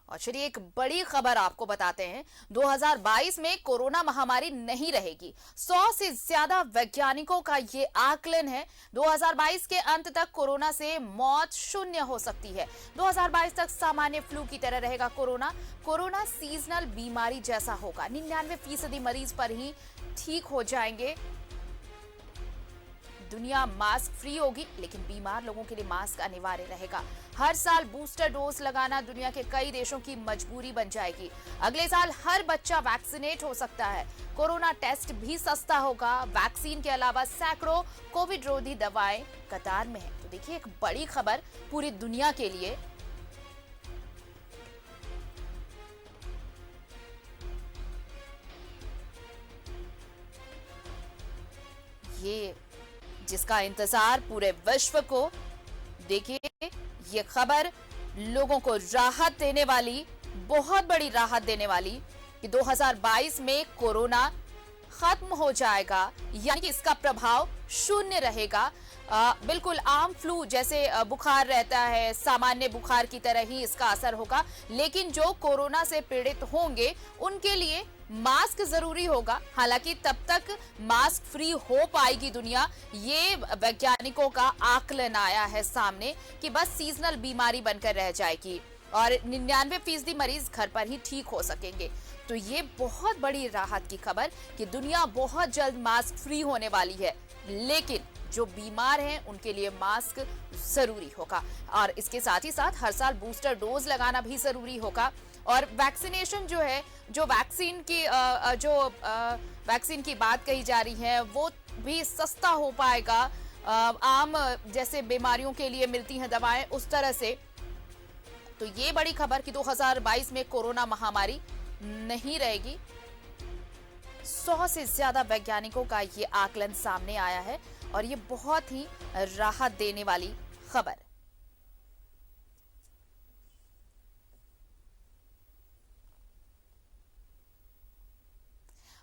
और चलिए एक बड़ी खबर आपको बताते हैं। 2022 में कोरोना महामारी नहीं रहेगी। 100 से ज्यादा वैज्ञानिकों का ये आकलन है। 2022 के अंत तक कोरोना से मौत शून्य हो सकती है। 2022 तक सामान्य फ्लू की तरह रहेगा कोरोना। कोरोना सीजनल बीमारी जैसा होगा। 99% मरीज पर ही ठीक हो जाएंगे। दुनिया मास्क फ्री होगी, लेकिन बीमार लोगों के लिए मास्क अनिवार्य रहेगा। हर साल बूस्टर डोज लगाना दुनिया के कई देशों की मजबूरी बन जाएगी। अगले साल हर बच्चा वैक्सीनेट हो सकता है। कोरोना टेस्ट भी सस्ता होगा। वैक्सीन के अलावा सैकड़ों कोविड रोधी दवाएं कतार में है। तो देखिए एक बड़ी खबर पूरी दुनिया के लिए। ये जिसका इंतजार पूरे विश्व को, देखिए ये खबर लोगों को राहत देने वाली, बहुत बड़ी राहत देने वाली कि 2022 में कोरोना खत्म हो जाएगा, यानी कि इसका प्रभाव शून्य रहेगा। बिल्कुल आम फ्लू जैसे बुखार रहता है, सामान्य बुखार की तरह ही इसका असर होगा। लेकिन जो कोरोना से पीड़ित होंगे उनके लिए मास्क जरूरी होगा। हालांकि तब तक मास्क फ्री हो पाएगी दुनिया, ये वैज्ञानिकों का आकलन आया है सामने कि बस सीजनल बीमारी बनकर रह जाएगी और 99% मरीज घर पर ही ठीक हो सकेंगे। तो ये बहुत बड़ी राहत की खबर कि दुनिया बहुत जल्द मास्क फ्री होने वाली है। लेकिन जो बीमार हैं उनके लिए मास्क जरूरी होगा और इसके साथ ही साथ हर साल बूस्टर डोज लगाना भी जरूरी होगा। और वैक्सीनेशन जो है, जो वैक्सीन की बात कही जा रही है वो भी सस्ता हो पाएगा। आम जैसे बीमारियों के लिए मिलती हैं दवाएं, उस तरह से। तो ये बड़ी खबर कि 2022 में कोरोना महामारी नहीं रहेगी। 100 से ज्यादा वैज्ञानिकों का ये आकलन सामने आया है और ये बहुत ही राहत देने वाली खबर।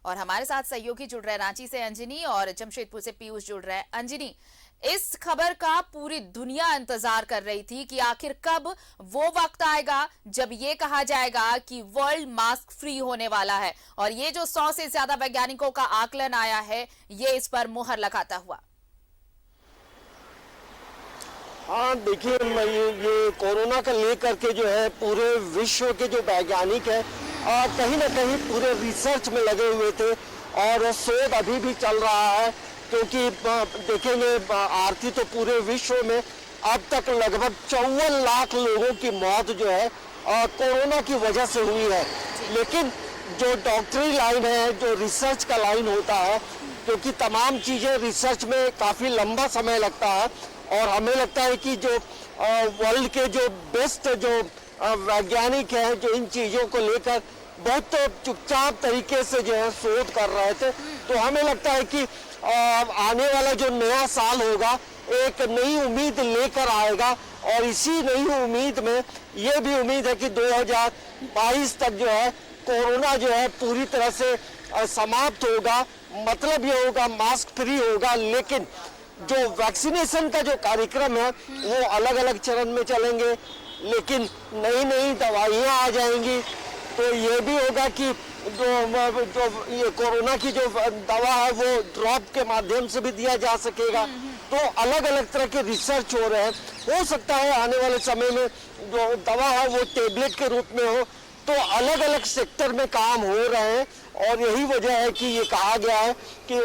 और हमारे साथ सहयोगी जुड़ रहे रांची से अंजनी और जमशेदपुर से पीयूष जुड़ रहे हैं। अंजनी, इस खबर का पूरी दुनिया इंतजार कर रही थी कि आखिर कब वो वक्त आएगा जब ये कहा जाएगा कि वर्ल्ड मास्क फ्री होने वाला है, और ये जो 100 से ज्यादा वैज्ञानिकों का आकलन आया है ये इस पर मुहर लगाता हुआ। हाँ देखिए, ये कोरोना का लेकर के जो है पूरे विश्व के जो वैज्ञानिक है कहीं ना कहीं पूरे रिसर्च में लगे हुए थे और शोध अभी भी चल रहा है। क्योंकि देखेंगे आरती तो पूरे विश्व में अब तक लगभग 54 लाख लोगों की मौत जो है कोरोना की वजह से हुई है। लेकिन जो डॉक्टरी लाइन है, जो रिसर्च का लाइन होता है, क्योंकि तमाम चीज़ें रिसर्च में काफ़ी लंबा समय लगता है और हमें लगता है कि जो वर्ल्ड के जो बेस्ट जो वैज्ञानिक हैं जो इन चीज़ों को लेकर बहुत चुपचाप तरीके से जो है शोध कर रहे थे, तो हमें लगता है कि आने वाला जो नया साल होगा एक नई उम्मीद लेकर आएगा। और इसी नई उम्मीद में ये भी उम्मीद है कि 2022 तक जो है कोरोना जो है पूरी तरह से समाप्त होगा। मतलब ये होगा मास्क फ्री होगा। लेकिन जो वैक्सीनेशन का जो कार्यक्रम है वो अलग अलग चरण में चलेंगे, लेकिन नई नई दवाइयाँ आ जाएंगी। तो ये भी होगा कि जो ये कोरोना की जो दवा है वो ड्रॉप के माध्यम से भी दिया जा सकेगा। तो अलग अलग तरह के रिसर्च हो रहे हैं। हो सकता है आने वाले समय में जो दवा है वो टेबलेट के रूप में हो। तो अलग अलग सेक्टर में काम हो रहे हैं और यही वजह है कि ये कहा गया है कि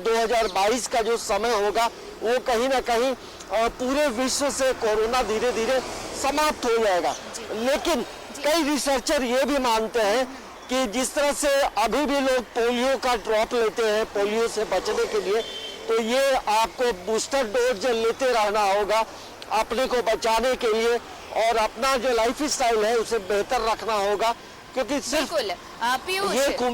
2022 का जो समय होगा वो कहीं ना कहीं पूरे विश्व से कोरोना धीरे धीरे समाप्त हो जाएगा। लेकिन कई रिसर्चर ये भी मानते हैं कि जिस तरह से अभी भी लोग पोलियो का ड्रॉप लेते हैं पोलियो से बचने के लिए, तो ये आपको बूस्टर डोज लेते रहना होगा अपने को बचाने के लिए और अपना जो लाइफ स्टाइल है उसे बेहतर रखना होगा। क्योंकि बिल्कुल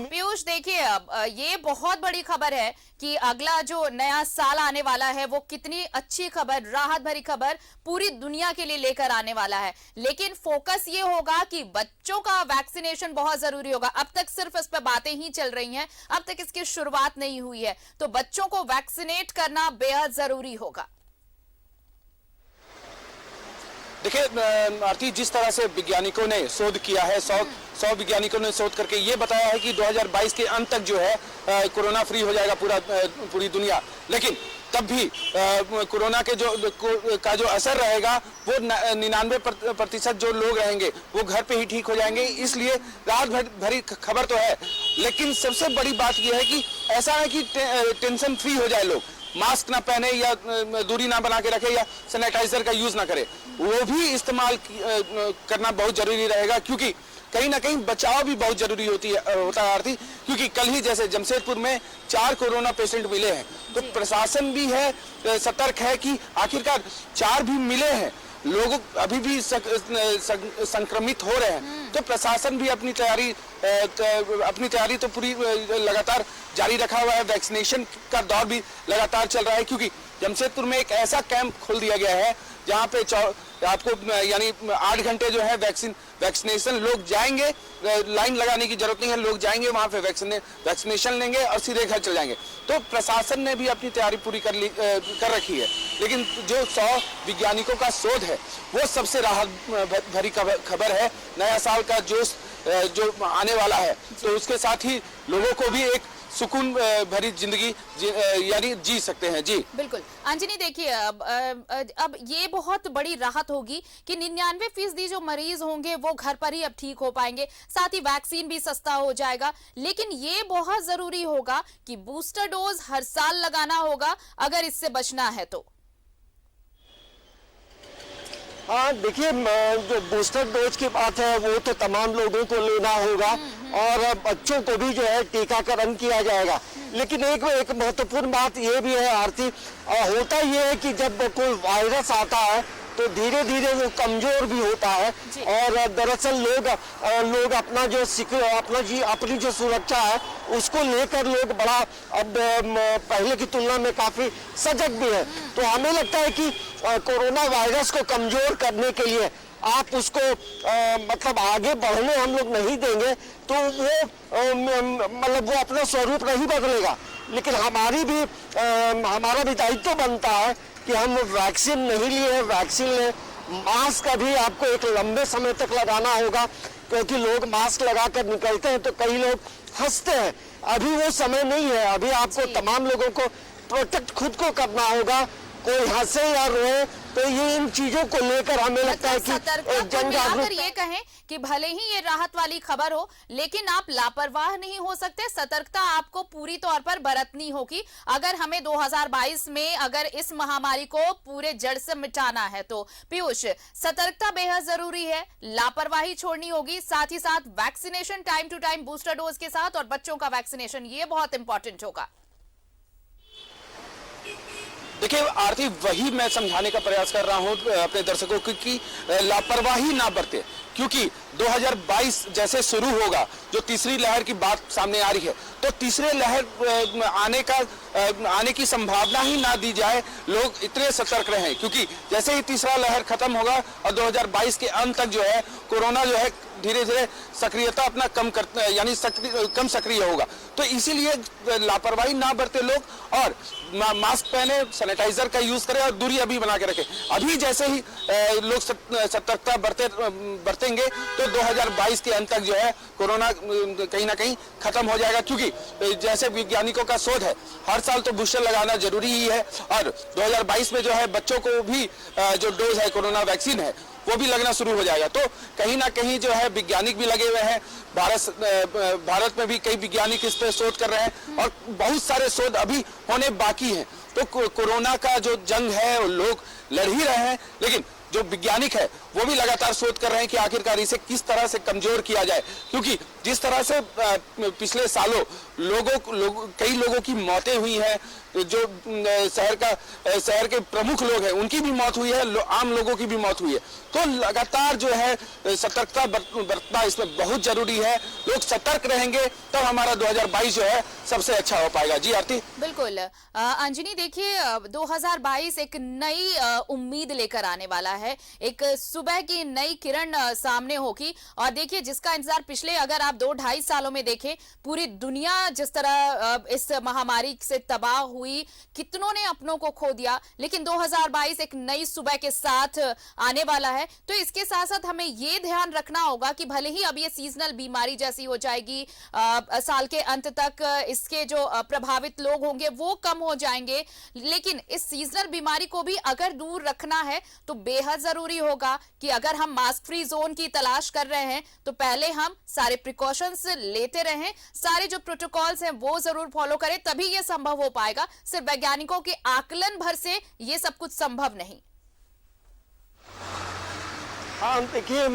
पीयूष देखिए, अब ये बहुत बड़ी खबर है कि अगला जो नया साल आने वाला है वो कितनी अच्छी खबर, राहत भरी खबर पूरी दुनिया के लिए लेकर आने वाला है। लेकिन फोकस ये होगा कि बच्चों का वैक्सीनेशन बहुत जरूरी होगा। अब तक सिर्फ इस पर बातें ही चल रही हैं, अब तक इसकी शुरुआत नहीं हुई है। तो बच्चों को वैक्सीनेट करना बेहद जरूरी होगा। देखिए आरती, जिस तरह से वैज्ञानिकों ने शोध किया है, 100 वैज्ञानिकों ने शोध करके ये बताया है कि 2022 के अंत तक जो है कोरोना फ्री हो जाएगा पूरी दुनिया। लेकिन तब भी कोरोना के जो असर रहेगा वो 99% जो लोग रहेंगे वो घर पे ही ठीक हो जाएंगे। इसलिए राहत भरी खबर तो है, लेकिन सबसे बड़ी बात यह है कि ऐसा है कि टेंशन फ्री हो जाए, लोग मास्क ना पहने या दूरी ना बना के रखे या सैनिटाइजर का यूज ना करे, वो भी इस्तेमाल करना बहुत जरूरी रहेगा, क्योंकि कहीं ना कहीं बचाव भी बहुत जरूरी होता है आरती। क्योंकि कल ही जैसे जमशेदपुर में 4 कोरोना पेशेंट मिले हैं, तो प्रशासन भी है सतर्क है कि आखिरकार 4 भी मिले हैं, लोग अभी भी संक्रमित हो रहे हैं, तो प्रशासन भी अपनी तैयारी तो पूरी लगातार जारी रखा हुआ है। वैक्सीनेशन का दौर भी लगातार चल रहा है, क्योंकि जमशेदपुर में एक ऐसा कैंप खोल दिया गया है जहां पे आपको यानी 8 घंटे जो है वैक्सीनेशन, लोग जाएंगे, लाइन लगाने की जरूरत नहीं है, लोग जाएंगे वहां पे वैक्सीनेशन लेंगे और सीधे घर चले जाएंगे। तो प्रशासन ने भी अपनी तैयारी पूरी कर रखी है। लेकिन जो 100 वैज्ञानिकों का शोध है वो सबसे राहत भरी खबर है। नया साल का जोश जो आने वाला है, तो उसके साथ ही लोगों को भी एक सुकून भरी जिंदगी यानी जी सकते हैं। जी बिल्कुल अंजनी, देखिए अब ये बहुत बड़ी राहत होगी कि 99% जो मरीज होंगे वो घर पर ही अब ठीक हो पाएंगे, साथ ही वैक्सीन भी सस्ता हो जाएगा। लेकिन ये बहुत जरूरी होगा कि बूस्टर डोज हर साल लगाना होगा अगर इससे बचना है तो। हाँ देखिए, जो बूस्टर डोज की बात है वो तो तमाम लोगों को लेना होगा और बच्चों को भी जो है टीकाकरण किया जाएगा। लेकिन एक महत्वपूर्ण बात ये भी है आरती, होता ये है कि जब कोई वायरस आता है तो धीरे धीरे वो कमजोर भी होता है और दरअसल लोग अपनी जो सुरक्षा है उसको लेकर लोग बड़ा अब पहले की तुलना में काफी सजग भी है। तो हमें लगता है कि कोरोना वायरस को कमजोर करने के लिए आप उसको मतलब आगे बढ़ने हम लोग नहीं देंगे तो वो अपना स्वरूप नहीं बदलेगा। लेकिन हमारा भी दायित्व बनता है कि हम वैक्सीन नहीं लिए हैं, वैक्सीन लें। मास्क अभी आपको एक लंबे समय तक लगाना होगा, क्योंकि लोग मास्क लगाकर निकलते हैं तो कई लोग हंसते हैं। अभी वो समय नहीं है, अभी आपको तमाम लोगों को प्रोटेक्ट खुद को करना होगा। कोई हंसे या रोए तो ये इन चीजों को लेकर हमें लगता है कि जन जागरूकता। ये कहें कि भले ही ये राहत वाली खबर हो, लेकिन आप लापरवाह नहीं हो सकते। सतर्कता आपको पूरी तौर पर बरतनी होगी अगर हमें 2022 में अगर इस महामारी को पूरे जड़ से मिटाना है तो। पीयूष, सतर्कता बेहद जरूरी है, लापरवाही छोड़नी होगी, साथ ही साथ vaccination time to time booster dose के साथ और बच्चों का वैक्सीनेशन, ये बहुत इंपॉर्टेंट होगा। देखिए आरती, वही मैं समझाने का प्रयास कर रहा हूं अपने दर्शकों को कि लापरवाही ना बरते, क्योंकि 2022 जैसे शुरू होगा, जो तीसरी लहर की बात सामने आ रही है, तो तीसरे लहर आने की संभावना ही ना दी जाए। लोग इतने सतर्क रहें, क्योंकि जैसे ही तीसरा लहर खत्म होगा और 2022 के अंत तक जो है कोरोना जो है धीरे धीरे सक्रियता अपना कम सक्रिय होगा। तो इसीलिए लापरवाही ना बरते लोग और मास्क पहने, सैनिटाइजर का यूज करें और दूरी अभी बना के रखें। अभी जैसे ही लोग सतर्कता बरतेंगे तो 2022 के अंत तक जो है कोरोना कहीं ना कहीं खत्म हो जाएगा, क्योंकि जैसे वैज्ञानिकों का शोध है, हर साल तो बूस्टर लगाना जरूरी ही है और 2022 में जो है बच्चों को भी जो डोज है कोरोना वैक्सीन है वो भी लगना शुरू हो जाएगा। तो कहीं ना कहीं जो है वैज्ञानिक भी लगे हुए हैं, भारत में भी कई वैज्ञानिक इस पर शोध कर रहे हैं और बहुत सारे शोध अभी होने बाकी हैं। तो कोरोना का जो जंग है वो लोग लड़ ही रहे हैं, लेकिन जो वैज्ञानिक है वो भी लगातार शोध कर रहे हैं कि आखिरकार इसे किस तरह से कमजोर किया जाए, क्योंकि जिस तरह से पिछले सालों कई लोगों की मौतें हुई हैं, जो शहर के प्रमुख लोग हैं उनकी भी मौत हुई है, आम लोगों की भी मौत हुई है। तो लगातार जो है सतर्कता बरतना इसमें बहुत जरूरी है। लोग सतर्क रहेंगे तब हमारा 2022 जो है सबसे अच्छा हो पाएगा। जी आरती। बिल्कुल अंजनी, देखिए 2022 एक नई उम्मीद लेकर आने वाला है, एक सुबह की नई किरण सामने होगी। और देखिए, जिसका इंतजार पिछले अगर आप 2-2.5 सालों में देखें, पूरी दुनिया जिस तरह इस महामारी से तबाह हुई, कितनों ने अपनों को खो दिया, लेकिन 2022 एक नई सुबह के साथ आने वाला है। तो इसके साथ साथ हमें ये ध्यान रखना होगा कि भले ही अब ये सीजनल बीमारी जैसी हो जाएगी, साल के अंत तक इसके जो प्रभावित लोग होंगे वो कम हो जाएंगे, लेकिन इस सीजनल बीमारी को भी अगर दूर रखना है तो बेहद जरूरी होगा कि अगर हम मास्क फ्री जोन की तलाश कर रहे हैं तो पहले हम सारे प्रिकॉशंस लेते रहें, सारे जो प्रोटोकॉल्स हैं वो जरूर फॉलो करें, तभी यह संभव हो पाएगा। सिर्फ वैज्ञानिकों के आकलन भर से यह सब कुछ संभव नहीं। हाँ, देखिए,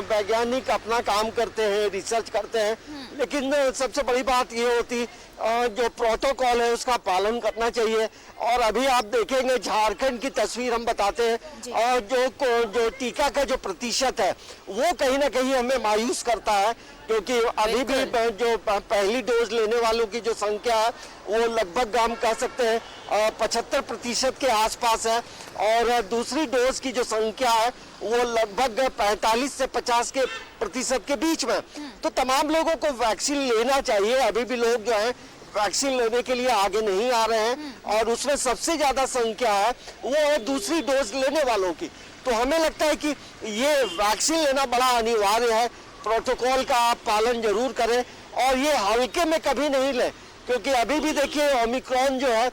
वैज्ञानिक अपना काम करते हैं, रिसर्च करते हैं, लेकिन सबसे बड़ी बात ये होती जो प्रोटोकॉल है उसका पालन करना चाहिए। और अभी आप देखेंगे झारखंड की तस्वीर हम बताते हैं, और जो टीका का जो प्रतिशत है वो कहीं ना कहीं हमें मायूस करता है, क्योंकि अभी भी जो पहली डोज लेने वालों की जो संख्या है वो लगभग हम कह सकते हैं 75% के आसपास है, और दूसरी डोज की जो संख्या है वो लगभग 45 से 50% के बीच में। तो तमाम लोगों को वैक्सीन लेना चाहिए। अभी भी लोग जो है वैक्सीन लेने के लिए आगे नहीं आ रहे हैं, और उसमें सबसे ज्यादा संख्या है वो है दूसरी डोज लेने वालों की। तो हमें लगता है कि ये वैक्सीन लेना बड़ा अनिवार्य है। प्रोटोकॉल का आप पालन जरूर करें, और ये हल्के में कभी नहीं लें, क्योंकि अभी भी देखिए ओमिक्रॉन जो है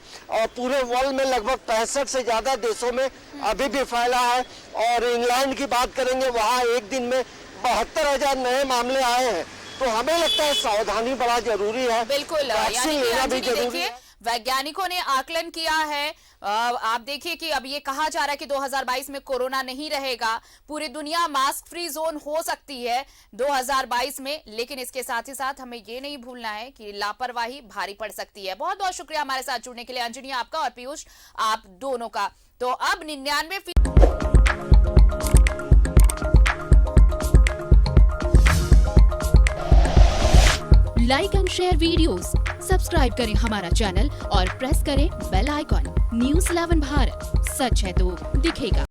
पूरे वर्ल्ड में लगभग 65 से ज्यादा देशों में अभी भी फैला है। और इंग्लैंड की बात करेंगे, वहां एक दिन में 72,000 नए मामले आए हैं। तो हमें लगता है सावधानी बड़ा जरूरी है। बिल्कुल, वैक्सीन लेना भी जरूरी है। वैज्ञानिकों ने आकलन किया है। आप देखिए कि अब ये कहा जा रहा है कि 2022 में कोरोना नहीं रहेगा, पूरी दुनिया मास्क फ्री जोन हो सकती है 2022 में, लेकिन इसके साथ ही साथ हमें ये नहीं भूलना है कि लापरवाही भारी पड़ सकती है। बहुत बहुत शुक्रिया हमारे साथ जुड़ने के लिए अंजनी आपका और पीयूष आप दोनों का। तो अब 99 like and share videos, subscribe करें हमारा चैनल और प्रेस करें बेल आइकॉन। न्यूज़ 11 भारत, सच है तो दिखेगा।